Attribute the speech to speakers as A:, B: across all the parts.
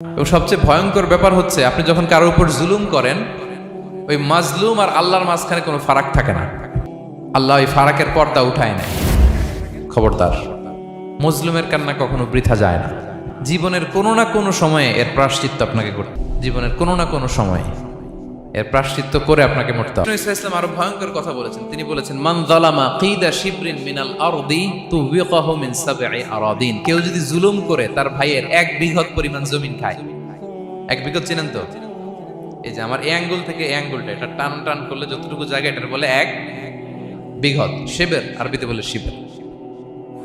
A: এবং সবচেয়ে ভয়ঙ্কর ব্যাপার হচ্ছে আপনি যখন কারোর উপর জুলুম করেন, ওই মাজলুম আর আল্লাহর মাঝখানে কোনো ফারাক থাকে না। আল্লাহ ওই ফারাকের পর্দা উঠায় নেয়। খবরদার, মজলুমের কান্না কখনো বৃথা যায় না। জীবনের কোনো না কোনো সময়ে এর প্রায়শ্চিত্ত আপনাকে করতে, জীবনের কোনো না কোনো সময়ে এর প্রায়শ্চিত্ত করে আপনাকে মরতে হবে। ইসলাম আরো ভয়ঙ্কর কথা বলেছেন। তিনি বলেছেন, মান যালামা কিদা শিবরিন মিনাল আরদি তুবিকাহু মিন সাবঈ আরাদিন। কেউ যদি জুলুম করে তার ভাইয়ের 1 বিঘত পরিমাণ জমি খায়। 1 বিঘত চিনেন তো? এই যে আমার এই আঙ্গুল থেকে এই আঙ্গুলটা, এটা টান টান করলে যতটুকু জায়গা, এটা বলে 1 বিঘত। শিবের আরবিতে বলে শিবের।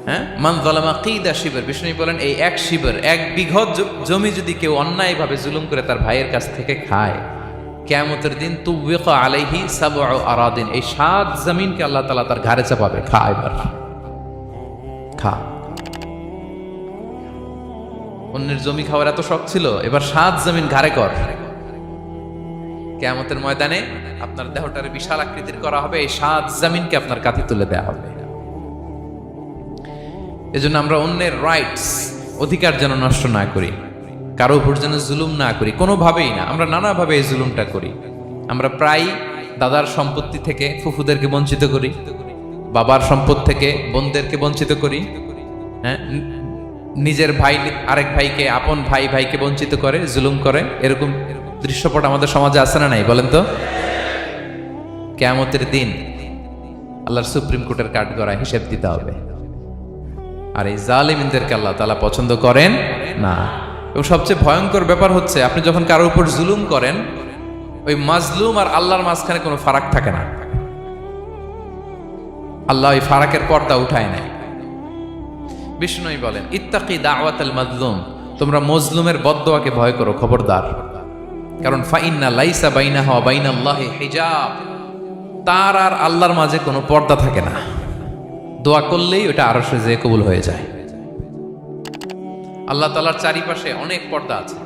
A: হ্যাঁ, মান যালামা কিদা শিবর। বিষ্ণু বলেন, এই 1 শিবর, 1 বিঘত জমি যদি কেউ অন্যায়ভাবে জুলুম করে তার ভাইয়ের কাছ থেকে খায়, কিয়ামতের দিন তুবিকা আলাইহি সাবউ আরাদিন, এই 7 জমিনকে আল্লাহ তাআলা তার ঘাড়ে চাপাবে। খা, এবার খা। অন্যের জমি খাওয়ার এত শখ ছিল, এবার 7 জমিন ঘাড়ে কর। কিয়ামতের ময়দানে আপনার দেহটারে বিশাল আকৃতির করা হবে, এই 7 জমিনকে আপনার কাঁধে তুলে দেওয়া হবে। এজন্য আমরা অন্যের রাইটস, অধিকার যেন নষ্ট না করি, কারো উপর যেন জুলুম না করি, কোনোভাবেই না। আমরা নানাভাবে এই জুলুমটা করি। আমরা প্রায় দাদার সম্পত্তি থেকে ফুফুদেরকে বঞ্চিত করি, বাবার সম্পদ থেকে বোনদেরকে বঞ্চিত করি। হ্যাঁ, নিজের ভাই আরেক ভাইকে, আপন ভাই ভাইকে বঞ্চিত করে, জুলুম করে। এরকম দৃশ্যপট আমাদের সমাজে আছে না নাই বলেন তো? কিয়ামতের দিন আল্লাহর সুপ্রিম কোর্টের কাঠগড়ায় হিসেব দিতে হবে। আর এই জালিমদেরকে আল্লাহ তাআলা পছন্দ করেন না। এবং সবচেয়ে ভয়ঙ্কর ব্যাপার হচ্ছে আপনি যখন কারোর উপর জুলুম করেন, ওই মাজলুম আর আল্লাহর মাঝখানে কোনো ফারাক থাকে না। আল্লাহ ওই ফারাকের পর্দা উঠায় নেয়। বিষ্ণুই বলেন, ইত্তাকি দাওয়াতাল মাজলুম, তোমরা মজলুমের বদদোয়াকে ভয় করো, খবরদার। কারণ ফাইন্না লাইসা বাইনাহা ওয়া বাইনাল্লাহি হিজাব, তার আর আল্লাহর মাঝে কোনো পর্দা থাকে না। দোয়া করলেই ওটা আরশে যেয়ে কবুল হয়ে যায়। আল্লাহ তাআলার চারিপাশে অনেক পর্দা আছে।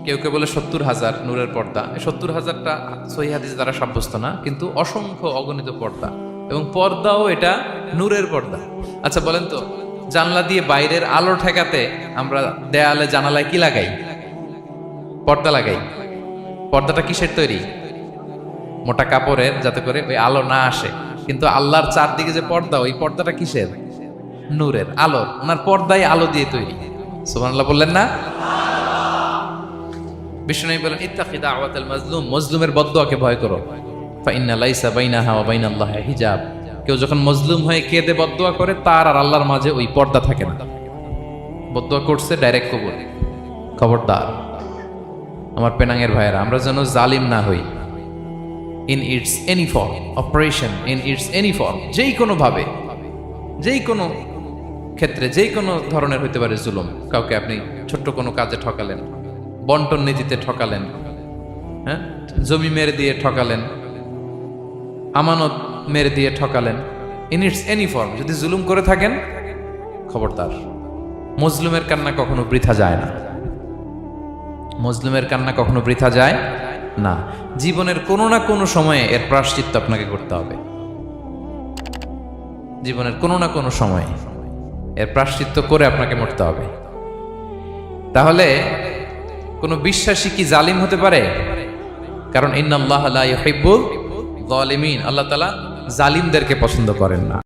A: কেউ কেউ বলে 70,000 নূরের পর্দা। 70,000টা সহিহ হাদিস দ্বারা সাব্যস্ত না, কিন্তু অসংখ্য অগণিত পর্দা, এবং পর্দাও এটা নূরের পর্দা। আচ্ছা বলেন তো, জানলা দিয়ে বাইরের আলো ঠেকাতে আমরা দেয়ালে জানালায় কি লাগাই? পর্দা লাগাই। পর্দাটা কিসের তৈরি? মোটা কাপড়ের, যাতে করে ওই আলো না আসে। কিন্তু আল্লাহর চারদিকে যে পর্দা, ওই পর্দাটা কিসের? নূরের, আলোর। ওনার পর্দায় আলো দিয়ে তৈরি। সুবহানাল্লাহ বললেন না? বিষ্ণু বলেন, ইত্তাকি দাওয়াতাল মাজলুম, মজলুমের বদদোয়াকে ভয় করো। ফাইন্না লাইসা বাইনাহা ওয়া বাইনাল্লাহি হিজাব, কেউ যখন মজলুম হয়ে কেঁদে বদদোয়া করে, তার আর আল্লাহর মাঝে ওই পর্দা থাকে না। বদদোয়া করছে, ডাইরেক্ট কবুল। খবরদার আমার পেনাঙ্গের ভাইয়েরা, আমরা যেন জালিম না হই। In it's any form, operation in it's any form, যেই কোনো ভাবে, যেই কোনো ক্ষেত্রে, যেই কোনো ধরনের হইতে পারে জুলুম। কাউকে আপনি ছোট্ট কোনো কাজে ঠকালেন, বন্টন নীতিতে ঠকালেন, হ্যাঁ, জমি মেরে দিয়ে ঠকালেন, আমানত মেরে দিয়ে ঠকালেন, ইন ইটস এনি ফর্ম যদি জুলুম করে থাকেন, খবরদার, মজলুমের কান্না কখনো বৃথা যায় না। মজলুমের কান্না কখনো বৃথা যায় না। জীবনের কোনো না কোনো সময়ে এর প্রায়শ্চিত্ত আপনাকে করতে হবে। জীবনের কোনো না কোনো সময়ে এর প্রায়শ্চিত্ত করে আপনাকে মরতে হবে। তাহলে কোনো বিশ্বাসী কি জালিম হতে পারে? কারণ ইন্নাল্লাহা লা ইউহিব্বুল যালিমিন, আল্লাহ তাআলা জালিমদেরকে পছন্দ করেন না।